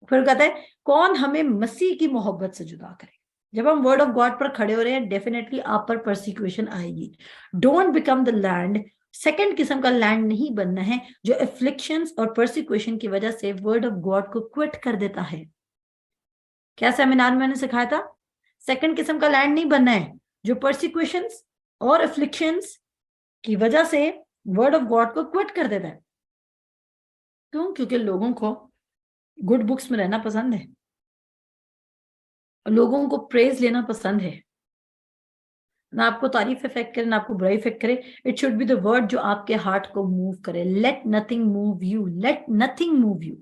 फिर कहता है कौन हमें मसीह की मोहब्बत से जुदा करे? जब हम वर्ड ऑफ गॉड पर खड़े हो रहे हैं, डेफिनेटली आप पर परसिक्यूशन आएगी। Don't become the land, second किस्म का लैंड नहीं बनना है जो एफ्लिक्शंस और परसिक्यूशन की वजह से वर्ड ऑफ गॉड को क्विट कर देता है। क्या सेमिनार में मैंने सिखाया था? सेकंड किस्म का लैंड नहीं बनना है जो परसिक्यूशंस और एफ्लिक्शंस की वजह से वर्ड ऑफ गॉड को क्विट कर देता है। क्यों? क्योंकि लोगों को गुड बुक्स में रहना पसंद है, लोगों को प्रेज लेना पसंद है, ना आपको तारीफ इफेक्ट करे ना आपको बुराई इफेक्ट करे। It should be the word जो आपके हार्ट को मूव करे। Late nothing move you, let nothing move you.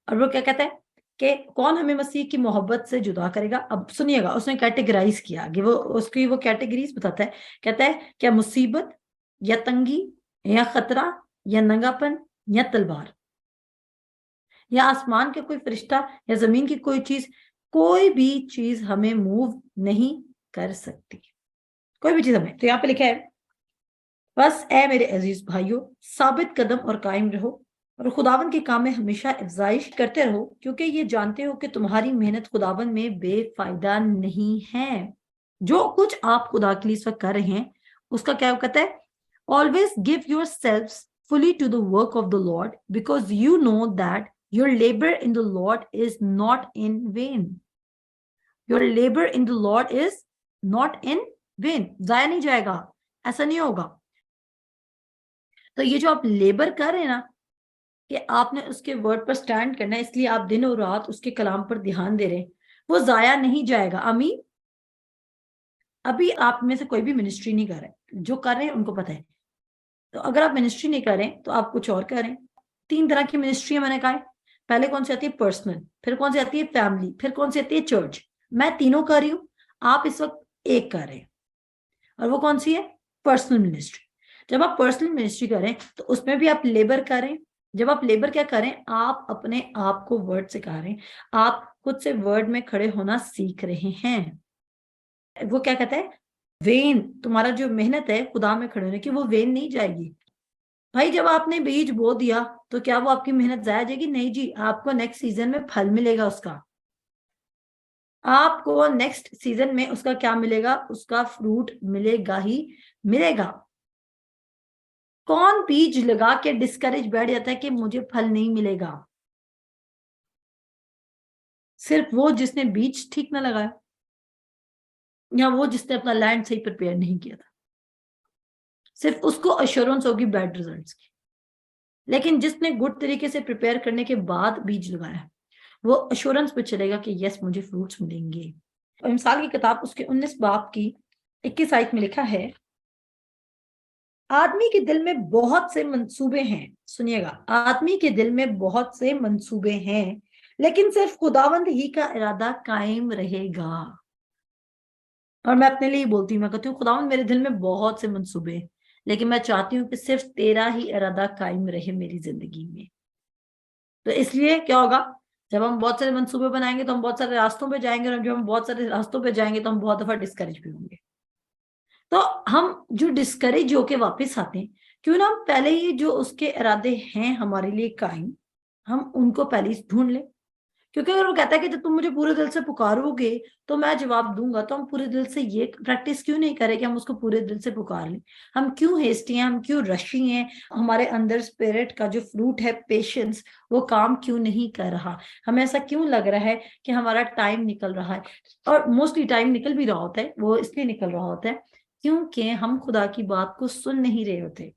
और वो क्या कहता है कि कौन हमें मसीह की मोहब्बत से जुदा करेगा। अब सुनिएगा, उसने कैटेगराइज किया आगे, वो उसकी वो कैटेगरीज बताता है। कहता है क्या मुसीबत या तंगी या खतरा या नंगापन या तलवार या आसमान के कोई फरिश्ता या जमीन की कोई चीज, कोई भी चीज हमें मूव नहीं कर सकती, कोई भी चीज हमें। तो यहाँ पे लिखा है बस ए मेरे अजीज भाइयों, साबित कदम और कायम रहो और खुदावन के काम में हमेशा अफजाइश करते रहो, क्योंकि ये जानते हो कि तुम्हारी मेहनत खुदावन में बेफायदा नहीं है। जो कुछ आप खुदा के लिए इस वक्त कर रहे हैं उसका क्या कहता है, always give your self fully to the work of the Lord, because you know that your labor in the Lord is not in vain. Your labor in the Lord is not in vain. जाया नहीं जाएगा, ऐसा नहीं होगा। तो ये जो आप लेबर कर रहे हैं ना, कि आपने उसके वर्ड पर स्टैंड करना है, इसलिए आप दिन और रात उसके कलाम पर ध्यान दे रहे हैं, वो जाया नहीं जाएगा। आमीन। अभी आप में से कोई भी मिनिस्ट्री नहीं कर रहे, जो कर रहे हैं उनको पता है। तो अगर आप मिनिस्ट्री नहीं कर रहे तो आप कुछ और कर रहे हैं। 3 तरह की मिनिस्ट्री है मैंने कहा है। पहले कौन सी आती है, पर्सनल, फिर कौन सी आती है, फैमिली, फिर कौन सी आती है, चर्च। मैं तीनों कर रही हूं, आप इस वक्त एक कर रहे हैं। और वो कौन सी है, पर्सनल मिनिस्ट्री। जब आप पर्सनल मिनिस्ट्री करें तो उसमें भी आप लेबर करें। जब आप लेबर क्या करें, आप अपने आप को वर्ड सिखा रहे हैं, आप खुद से वर्ड में खड़े होना सीख रहे हैं। वो क्या कहता है, वेन, तुम्हारा जो मेहनत है खुदा में खड़े होने की, वो वेन नहीं जाएगी। भाई जब आपने बीज बो दिया तो क्या वो आपकी मेहनत जाया जाएगी, नहीं जी, आपको नेक्स्ट सीजन में फल मिलेगा उसका। आपको नेक्स्ट सीजन में उसका क्या मिलेगा, उसका फ्रूट मिलेगा ही मिलेगा। कौन बीज लगा के डिस्करेज बैठ जाता है कि मुझे फल नहीं मिलेगा, सिर्फ वो जिसने बीज ठीक ना लगाया, या वो जिसने अपना लैंड सही प्रिपेयर नहीं किया था, सिर्फ उसको अश्योरेंस होगी बैड रिजल्ट्स की। लेकिन जिसने गुड तरीके से प्रिपेयर करने के बाद बीज लगाया, वो अश्योरेंस पे चलेगा कि यस मुझे फ्रूट्स मिलेंगे। और मिसाल की किताब उसके 19 बाब की 21 आयत में लिखा है, आदमी के दिल में बहुत से मंसूबे हैं, सुनिएगा, आदमी के दिल में बहुत से मंसूबे हैं, लेकिन सिर्फ खुदावंद ही का इरादा कायम रहेगा। और मैं अपने लिए बोलती हूँ, मैं कहती हूँ खुदावंद मेरे दिल में बहुत से मंसूबे हैं, लेकिन मैं चाहती हूँ कि सिर्फ तेरा ही इरादा कायम रहे मेरी जिंदगी में। तो इसलिए क्या होगा, जब हम बहुत सारे मंसूबे बनाएंगे तो हम बहुत सारे रास्तों पे जाएंगे, और जब हम बहुत सारे रास्तों पे जाएंगे तो हम बहुत दफा डिस्करेज भी होंगे। तो हम जो डिस्करेज होके वापस आते हैं, क्यों ना हम पहले ही जो उसके इरादे हैं हमारे लिए कायम, हम उनको पहले ही ढूंढ लें। क्योंकि अगर वो कहता है कि जब तुम मुझे पूरे दिल से पुकारोगे तो मैं जवाब दूंगा, तो हम पूरे दिल से ये प्रैक्टिस क्यों नहीं करें कि हम उसको पूरे दिल से पुकार लें। हम क्यों हेस्टी हैं, हम क्यों रशी हैं, हमारे अंदर स्पिरिट का जो फ्रूट है पेशेंस, वो काम क्यों नहीं कर रहा। हमें ऐसा क्यों लग रहा है कि हमारा टाइम निकल रहा है, और मोस्टली टाइम निकल भी रहा होता है, वो इसलिए निकल रहा होता है क्योंकि हम खुदा की बात को सुन नहीं रहे होते।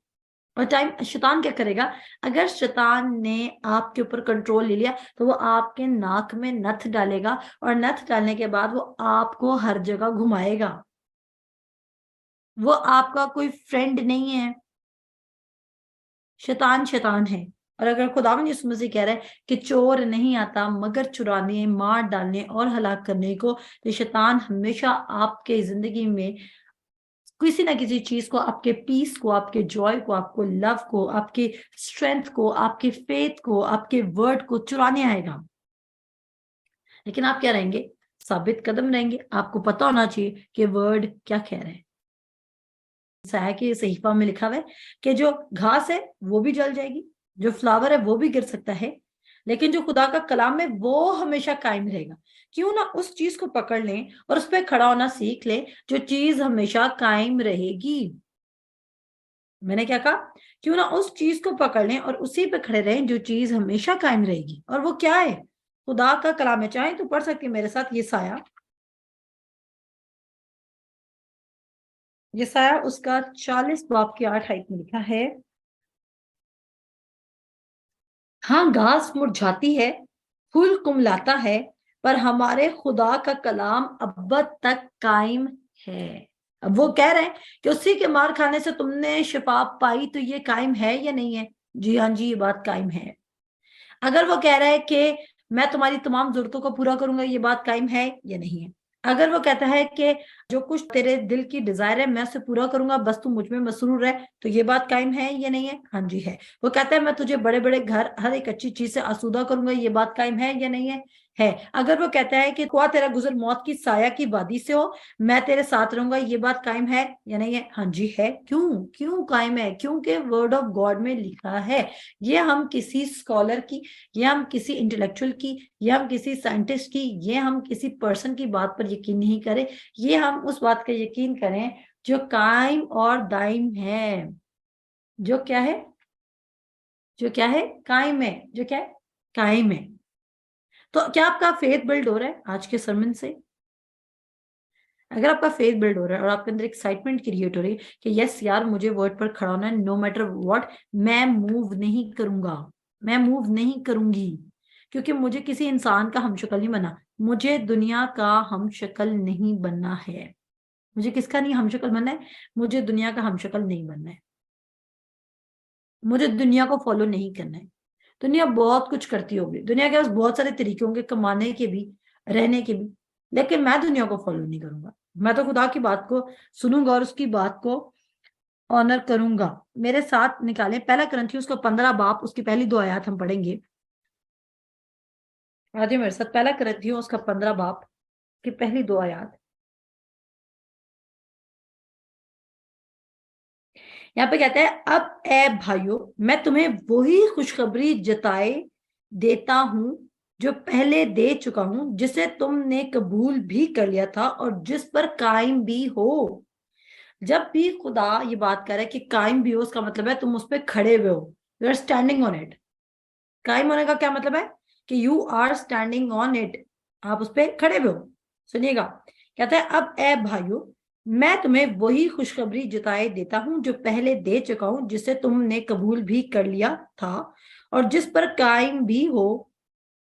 और टाइम शैतान क्या करेगा, अगर शैतान ने आपके ऊपर कंट्रोल ले लिया तो वो आपके नाक में नथ डालेगा, और नथ डालने के बाद वो आपको हर जगह घुमाएगा। वो आपका कोई फ्रेंड नहीं है, शैतान शैतान है। और अगर खुदावंद यीशु मसीह कह रहा है कि चोर नहीं आता मगर चुराने, मार डालने और हलाक करने को, तो शैतान हमेशा आपके जिंदगी में किसी ना किसी चीज को, आपके पीस को, आपके जॉय को, आपको लव को, आपके स्ट्रेंथ को, आपके फेथ को, आपके वर्ड को चुराने आएगा। लेकिन आप क्या रहेंगे, साबित कदम रहेंगे। आपको पता होना चाहिए कि वर्ड क्या कह रहे हैं। ऐसा है कि सहीफा में लिखा हुआ है कि जो घास है वो भी जल जाएगी, जो फ्लावर है वो भी गिर सकता है, लेकिन जो खुदा का कलाम है वो हमेशा कायम रहेगा। क्यों ना उस चीज को पकड़ लें और उस पर खड़ा होना सीख लें, जो चीज हमेशा कायम रहेगी। मैंने क्या कहा, क्यों ना उस चीज को पकड़ लें और उसी पे खड़े रहें जो चीज हमेशा कायम रहेगी। और वो क्या है, खुदा का कलाम है। चाहे तो पढ़ सकती है मेरे साथ, ये साया उसका 40 बाब की 8 आयत में लिखा है, हाँ घास मुरझाती है, फूल कुमलाता है, पर हमारे खुदा का कलाम अब तक कायम है। अब वो कह रहे हैं कि उसी के मार खाने से तुमने शिफा पाई, तो ये कायम है या नहीं है। जी हाँ जी, ये बात कायम है। अगर वो कह रहा है कि मैं तुम्हारी तमाम जरूरतों को पूरा करूंगा, ये बात कायम है या नहीं है? अगर वो कहता है कि जो कुछ तेरे दिल की डिजायर है मैं उसे पूरा करूंगा, बस तू मुझ में मसरूर है, तो ये बात कायम है या नहीं है? हाँ जी है। वो कहता है मैं तुझे बड़े बड़े घर, हर एक अच्छी चीज से आसूदा करूंगा, ये बात कायम है या नहीं है? है। अगर वो कहता है कि खुआ तेरा गुजर मौत की साया की वादी से हो, मैं तेरे साथ रहूंगा, ये बात कायम है या नहीं है? हाँ जी है। क्यों क्यों कायम है? क्योंकि वर्ड ऑफ गॉड में लिखा है। ये हम किसी स्कॉलर की, ये हम किसी इंटेलेक्चुअल की, ये हम किसी साइंटिस्ट की, ये हम किसी पर्सन की बात पर यकीन नहीं करें, ये हम उस बात का यकीन करें जो कायम और दायम है। जो क्या है? जो क्या है? कायम है। जो क्या है? कायम है। तो क्या आपका फेथ बिल्ड हो रहा है आज के सरमन से? अगर आपका फेथ बिल्ड हो रहा है और आपके अंदर एक्साइटमेंट क्रिएट हो रही है कि यस यार मुझे वर्ड पर खड़ा होना है, नो मैटर व्हाट, मैं मूव नहीं करूंगा, मैं मूव नहीं करूंगी, क्योंकि मुझे किसी इंसान का हमशक्ल नहीं बनना, मुझे दुनिया का हमशक्ल नहीं बनना है। मुझे किसका नहीं हमशक्ल बनना है? मुझे दुनिया का हमशक्ल नहीं बनना है। मुझे दुनिया को फॉलो नहीं करना है। दुनिया बहुत कुछ करती होगी, दुनिया के पास बहुत सारे तरीके होंगे कमाने के भी, रहने के भी, लेकिन मैं दुनिया को फॉलो नहीं करूंगा। मैं तो खुदा की बात को सुनूंगा और उसकी बात को ऑनर करूंगा। मेरे साथ निकालें पहला करंथियुस उसका 15 बाप, उसकी पहली 2 आयत हम पढ़ेंगे। आजे मेरे साथ पहला करंथियुस उसका 15 बाप की पहली 2 आयत। यहाँ पे कहता है अब ए भाइयों मैं तुम्हें वही खुशखबरी जताए देता हूं जो पहले दे चुका हूं, जिसे तुमने कबूल भी कर लिया था और जिस पर कायम भी हो। जब भी खुदा ये बात कर रहा है कि कायम भी हो, उसका मतलब है तुम उस पर खड़े हुए हो, you are standing on it. कायम होने का क्या मतलब है? कि you are standing on it, आप उस पर खड़े हुए हो। सुनिएगा, कहता है अब ए भाइयों मैं तुम्हें वही खुशखबरी जताए देता हूं जो पहले दे चुका हूं, जिसे तुमने कबूल भी कर लिया था और जिस पर कायम भी हो,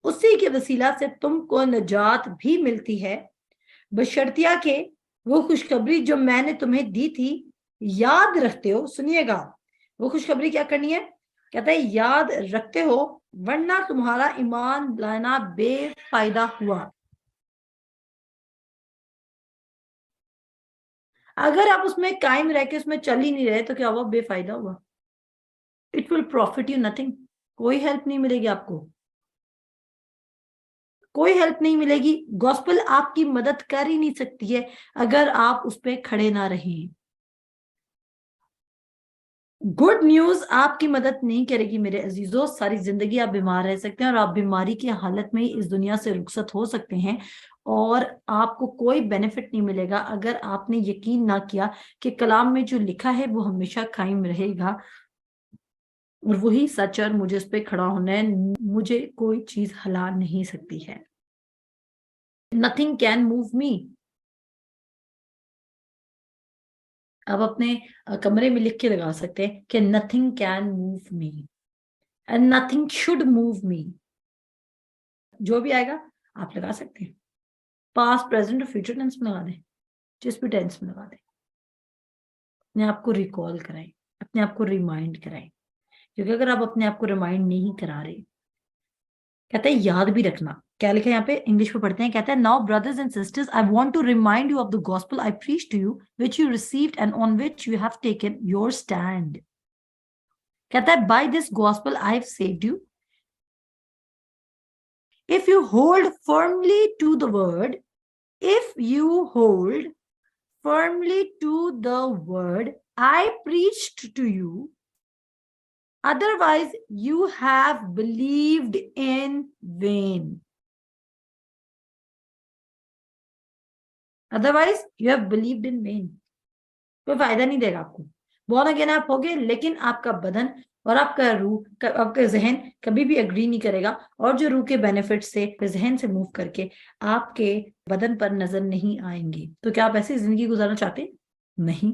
उसी के वसीला से तुमको नजात भी मिलती है, बशर्तिया के वो खुशखबरी जो मैंने तुम्हें दी थी याद रखते हो। सुनिएगा, वो खुशखबरी क्या करनी है? कहता है याद रखते हो, वरना तुम्हारा ईमान लाना बेफायदा हुआ। अगर आप उसमें कायम रह के उसमें चल ही नहीं रहे तो क्या हुआ? बेफायदा हुआ। It will profit you nothing. कोई हेल्प नहीं मिलेगी आपको, कोई हेल्प नहीं मिलेगी। गॉस्पेल आपकी मदद कर ही नहीं सकती है अगर आप उस पर खड़े ना रहें। गुड न्यूज आपकी मदद नहीं करेगी मेरे अजीजों। सारी जिंदगी आप बीमार रह सकते हैं और आप बीमारी की हालत में ही इस दुनिया से रुखसत हो सकते हैं, और आपको कोई बेनिफिट नहीं मिलेगा अगर आपने यकीन ना किया कि कलाम में जो लिखा है वो हमेशा कायम रहेगा और वही सच है और मुझे उस पर खड़ा होना है। मुझे कोई चीज हिला नहीं सकती है। नथिंग कैन मूव मी। आप अपने कमरे में लिख के लगा सकते हैं कि nothing can move me and nothing should move me. जो भी आएगा आप लगा सकते हैं, पास्ट प्रेजेंट और फ्यूचर टेंस में लगा दें, जिस भी टेंस में लगा दें। अपने आप को रिकॉल कराएं, अपने आप को रिमाइंड कराएं, क्योंकि अगर आप अपने आप को रिमाइंड नहीं करा रहे, कहते हैं याद भी रखना। क्या लिखा है यहाँ पे? इंग्लिश में पढ़ते हैं। कहता है now brothers and sisters I want to remind you of the gospel I preached to you which you received and on which you have taken your stand. कहता है by this gospel I have saved you if you hold firmly to the word, if you hold firmly to the word I preached to you, otherwise you have believed in vain. Otherwise you have believed in vain. कोई फायदा नहीं देगा आपको। बोर्न अगेन आप होगे, लेकिन आपका बदन और आपका रूह, आपका जहन कभी भी एग्री नहीं करेगा, और जो रूह के बेनिफिट से जहन से मूव करके आपके बदन पर नजर नहीं आएंगे। तो क्या आप ऐसी जिंदगी गुजारना चाहते हैं? नहीं।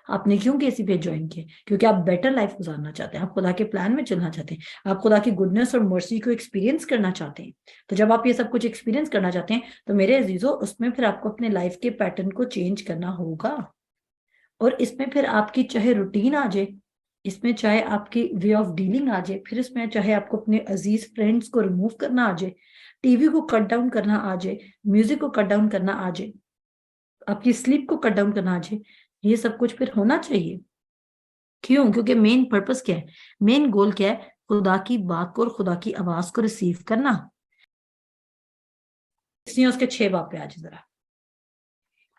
आपने क्यों केसीपी ज्वाइन किया? क्योंकि आप बेटर लाइफ गुजारना चाहते हैं, आप खुदा के प्लान में चलना चाहते हैं, आप खुदा की गुडनेस और मर्सी को एक्सपीरियंस करना चाहते हैं। तो जब आप ये सब कुछ एक्सपीरियंस करना चाहते हैं तो मेरे अजीजों उसमें फिर आपको अपने लाइफ के पैटर्न को चेंज करना होगा, और इसमें फिर आपकी चाहे रूटीन आ जाए इसमें चाहे आपकी वे ऑफ डीलिंग आ जाए, फिर इसमें चाहे आपको अपने अजीज फ्रेंड्स को रिमूव करना आ जाए, टीवी को कट डाउन करना आ जाए, म्यूजिक को कट डाउन करना आ जाए, आपकी स्लीप को कट डाउन करना आ जाए, ये सब कुछ फिर होना चाहिए। क्यों? क्योंकि मेन पर्पस क्या है, मेन गोल क्या है? खुदा की बात को और खुदा की आवाज को रिसीव करना। इसलिए उसके 6 बाब पे आज जरा,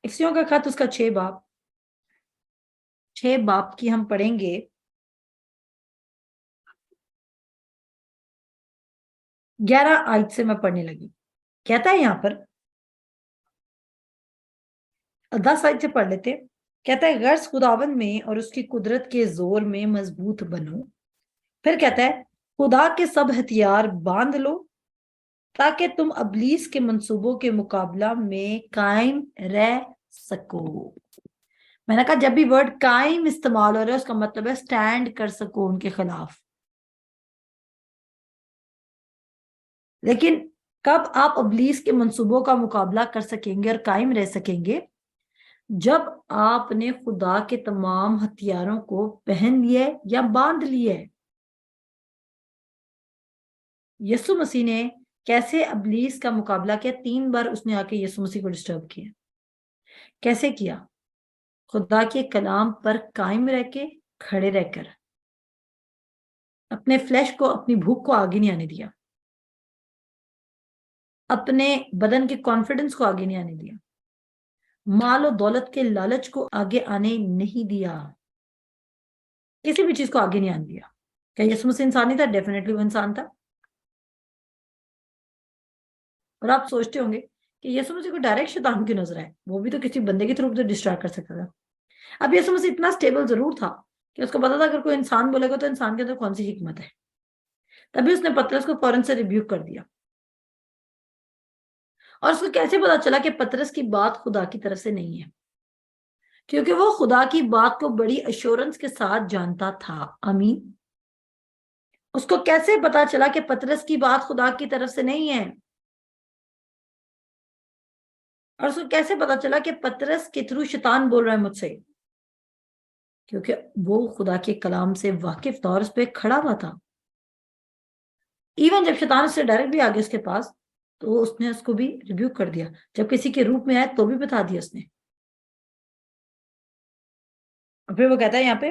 इफ्सियों का खत उसका 6 बाब, 6 बाब की हम पढ़ेंगे। 11 आयत से मैं पढ़ने लगी। कहता है यहां पर, 10 आयत से पढ़ लेते। कहता है गर्ज खुदावन में और उसकी कुदरत के जोर में मजबूत बनो। फिर कहता है खुदा के सब हथियार बांध लो ताकि तुम अबलीस के मंसूबों के मुकाबला में कायम रह सको। मैंने कहा जब भी वर्ड कायम इस्तेमाल हो रहा है उसका मतलब है स्टैंड कर सको उनके खिलाफ। लेकिन कब आप अबलीस के मंसूबों का मुकाबला कर सकेंगे और कायम रह सकेंगे? जब आपने खुदा के तमाम हथियारों को पहन लिया है या बांध लिया है। यीशु मसीह ने कैसे अबलीस का मुकाबला किया? 3 बार उसने आके यीशु मसीह को डिस्टर्ब किया। कैसे किया? खुदा के कलाम पर कायम रह के, खड़े रहकर, अपने फ्लैश को, अपनी भूख को आगे नहीं आने दिया, अपने बदन के कॉन्फिडेंस को आगे नहीं आने दिया, माल और दौलत के लालच को आगे आने नहीं दिया, किसी भी चीज को आगे नहीं आने दिया। क्या यीशु मसीह इंसान नहीं था? डेफिनेटली वो इंसान था। और आप सोचते होंगे कि यीशु मसीह को डायरेक्ट शैतान क्यों नजर आए? वो भी तो किसी बंदे के थ्रू तो डिस्ट्रैक्ट कर सकता था। अब यीशु मसीह इतना स्टेबल जरूर था कि उसको पता था अगर कोई इंसान बोलेगा तो इंसान के अंदर कौन सी हिकमत है। तभी उसने पतरस को फौरन से रिब्यूक कर दिया। और उसको कैसे पता चला कि पतरस की बात खुदा की तरफ से नहीं है? क्योंकि वो खुदा की बात को बड़ी अश्योरेंस के साथ जानता था। आमीन। उसको कैसे पता चला कि पतरस की बात खुदा की तरफ से नहीं है? और उसको कैसे पता चला कि पतरस के थ्रू शैतान बोल रहा है मुझसे? क्योंकि वो खुदा के कलाम से वाकिफ था और उस पर खड़ा हुआ था। इवन जब शैतान उससे डायरेक्ट भी आ गया उसके पास, तो उसने उसको भी रिब्यूक कर दिया। जब किसी के रूप में आया तो भी बता दिया उसने। और फिर वो कहता है यहाँ पे,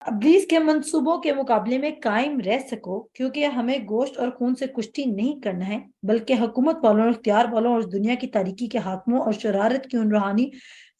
इब्लीस के मंसूबों के मुकाबले में कायम रह सको, क्योंकि हमें गोश्त और खून से कुश्ती नहीं करना है, बल्कि हुकूमत वालों और इख्तियार वालों और दुनिया की तारीकी के हाकिमों और शरारत की उन रूहानी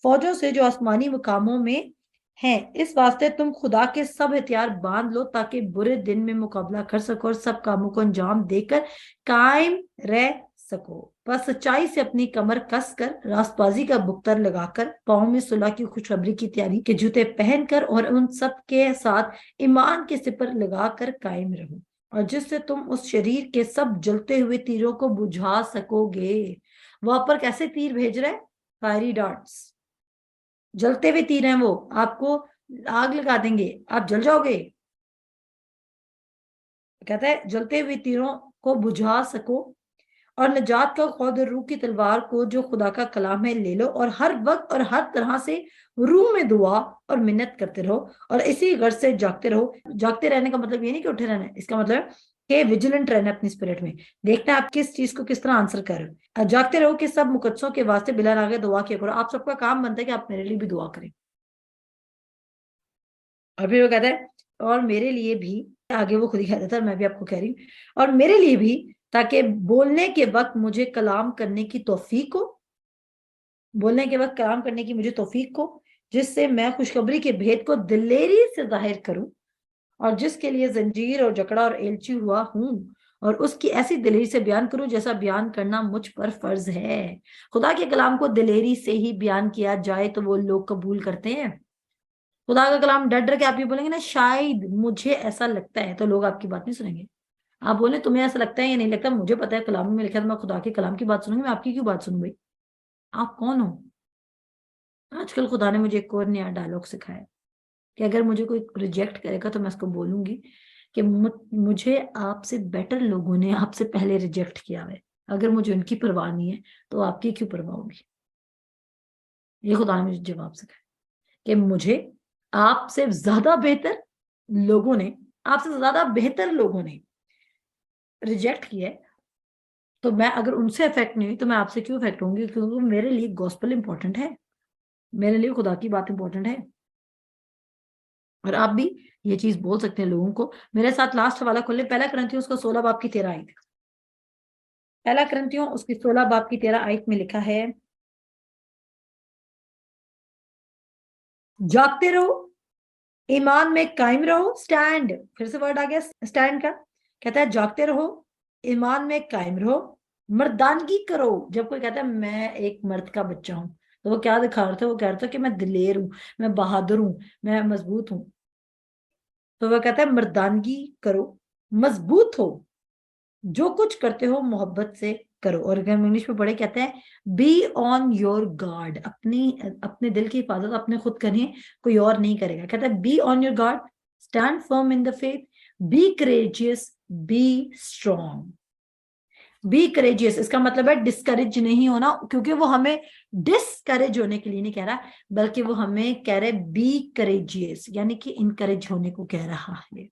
फौजों से जो आसमानी मुकामों में हैं। इस वास्ते तुम खुदा के सब हथियार बांध लो ताकि बुरे दिन में मुकाबला कर सको और सब कामों को अंजाम देकर कायम रह सको। बस सच्चाई से अपनी कमर कस कर, रास्तबाजी का बुख्तर लगाकर, पाँव में सुलह की खुशखबरी की तैयारी के जूते पहनकर और उन सब के साथ ईमान के सिपर लगाकर कायम रहो, और जिससे तुम उस शरीर के सब जलते हुए तीरों को बुझा सकोगे। वहां पर कैसे तीर भेज रहे हैं? फायरी डॉट्स, जलते हुए तीर हैं वो, आपको आग लगा देंगे, आप जल जाओगे। कहता है जलते हुए तीरों को बुझा सको, और निजात का खौद रूह की तलवार को जो खुदा का कलाम है ले लो, और हर वक्त और हर तरह से रूह में दुआ और मिन्नत करते रहो, और इसी गर्ज से जागते रहो। जागते रहने का मतलब ये नहीं कि उठे रहना है, इसका मतलब है कि विजिलेंट रहना अपनी स्पिरिट में, देखना आप किस चीज को किस तरह आंसर कर रहे हो। जागते रहो कि सब मुकद्दसों के वास्ते बिला नागे दुआ किया करो। आप सबका काम बनता है कि आप मेरे लिए भी दुआ करें। और फिर वो कहता है और मेरे लिए भी, आगे वो खुद ही कह देता है, मैं भी आपको कह रही हूँ, और मेरे लिए भी, ताकि बोलने के वक्त मुझे कलाम करने की तौफीक हो, बोलने के वक्त कलाम करने की मुझे तौफीक हो, जिससे मैं खुशखबरी के भेद को दिलेरी से जाहिर करूं, और जिसके लिए जंजीर और जकड़ा और एलची हुआ हूं, और उसकी ऐसी दिलेरी से बयान करूं जैसा बयान करना मुझ पर फर्ज है। खुदा के कलाम को दिलेरी से ही बयान किया जाए तो वो लोग कबूल करते हैं। खुदा का कलाम डर डर के आप ये बोलेंगे ना, शायद मुझे ऐसा लगता है, तो लोग आपकी बात नहीं सुनेंगे। आप बोले तुम्हें ऐसा लगता है या नहीं लगता, मुझे पता है कलाम में लिखा है, तो मैं खुदा के कलाम की बात सुनूंगी, मैं आपकी क्यों बात सुनूं भाई? आप कौन हो? आजकल खुदा ने मुझे एक और नया डायलॉग सिखाया कि अगर मुझे कोई रिजेक्ट करेगा तो मैं उसको बोलूंगी कि मुझे आपसे बेटर लोगों ने आपसे पहले रिजेक्ट किया है, अगर मुझे उनकी परवाह नहीं है तो आपकी क्यों परवाह होगी? ये खुदा ने मुझे जवाब सिखाया कि मुझे आपसे ज्यादा बेहतर लोगों ने, आपसे ज्यादा बेहतर लोगों ने रिजेक्ट किया है, तो मैं अगर उनसे अफेक्ट नहीं हुई तो मैं आपसे क्यों अफेक्ट होंगी? क्योंकि मेरे लिए गॉस्पेल इंपॉर्टेंट है, मेरे लिए खुदा की बात इंपॉर्टेंट है। और आप भी ये चीज बोल सकते हैं लोगों को। मेरे साथ लास्ट हवाला खोले, पहला करंथियों उसका 16 बाब की 13 आयत। पहला करंथियों उसकी 16 बाब की 13 आयत में लिखा है, जागते रहो, ईमान में कायम रहो। स्टैंड, फिर से वर्ड आ गया स्टैंड का। कहता है जागते रहो, ईमान में कायम रहो, मर्दानगी करो। जब कोई कहता है मैं एक मर्द का बच्चा हूं, तो वो क्या दिखा रहा था? वो कह रहा था कि मैं दिलेर हूं, मैं बहादुर हूं, मैं मजबूत हूं। तो वह कहता है मर्दानगी करो, मजबूत हो, जो कुछ करते हो मोहब्बत से करो। और अगर हम इंग्लिश में पढ़े, कहते हैं बी ऑन योर गार्ड। अपनी अपने दिल की हिफाजत अपने खुद करनी है, कोई और नहीं करेगा। कहता है be on your guard, stand firm in the faith, be courageous, be strong. Be courageous इसका मतलब है डिस्करेज नहीं होना, क्योंकि वो हमें डिस्करेज होने के लिए नहीं कह रहा, बल्कि वो हमें कह रहे बी करेजियस, यानी कि इनकरेज होने को कह रहा है।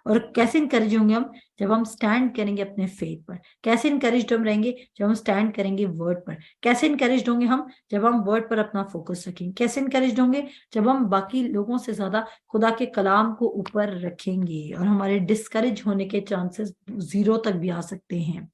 और कैसे इनकरेज होंगे हम? जब हम स्टैंड करेंगे अपने फेथ पर। कैसे इनकरेज हम रहेंगे? जब हम स्टैंड करेंगे वर्ड पर। कैसे इनकरेज होंगे हम? जब हम वर्ड पर अपना फोकस रखेंगे। कैसे इनकरेज होंगे? जब हम बाकी लोगों से ज्यादा खुदा के कलाम को ऊपर रखेंगे, और हमारे डिस्करेज होने के चांसेस 0 तक भी आ सकते हैं।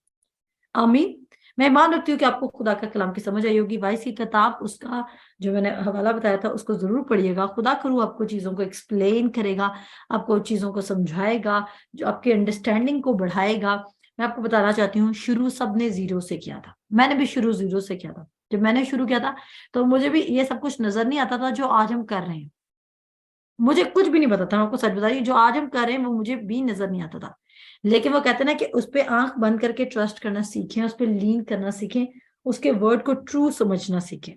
आमीन। मैं मान रखती हूँ कि आपको खुदा का कलाम की समझ आई होगी। वाइस की किताब, उसका जो मैंने हवाला बताया था, उसको जरूर पढ़िएगा। खुदा करू आपको चीजों को एक्सप्लेन करेगा, आपको चीजों को समझाएगा, जो आपकी अंडरस्टैंडिंग को बढ़ाएगा। मैं आपको बताना चाहती हूँ, शुरू सबने 0 से किया था। मैंने भी शुरू 0 से किया था। जब मैंने शुरू किया था तो मुझे भी ये सब कुछ नजर नहीं आता था जो आज हम कर रहे हैं। मुझे कुछ भी नहीं पता था, मैं आपको सच बता रही हूँ। जो आज हम कर रहे हैं वो मुझे भी नजर नहीं आता था। लेकिन वो कहते हैं ना कि उस पर आंख बंद करके ट्रस्ट करना सीखें, उस पर लीन करना सीखें, उसके वर्ड को ट्रू समझना सीखें।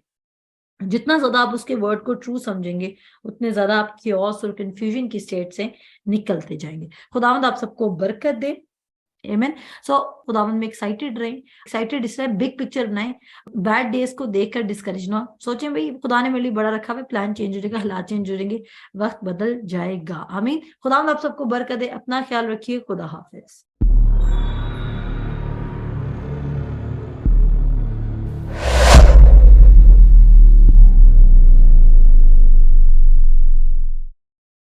जितना ज्यादा आप उसके वर्ड को ट्रू समझेंगे, उतने ज्यादा आप क्योस और कंफ्यूजन की स्टेट से निकलते जाएंगे। खुदावंद आप सबको बरकत दे। आमीन। सो खुदावंद में एक्साइटेड रहें, एक्साइटेड इसलिए बिग पिक्चर बनाएं। बैड डेज को देखकर डिस्करेज ना हो। सोचें भाई खुदा ने मेरे लिए बड़ा रखा हुआ है, प्लान चेंज हो जाएगा, हालात चेंज हो जाएंगे, वक्त बदल जाएगा। आमीन। खुदावंद आप सबको बरकत दे। अपना ख्याल रखिए। खुदा हाफिज।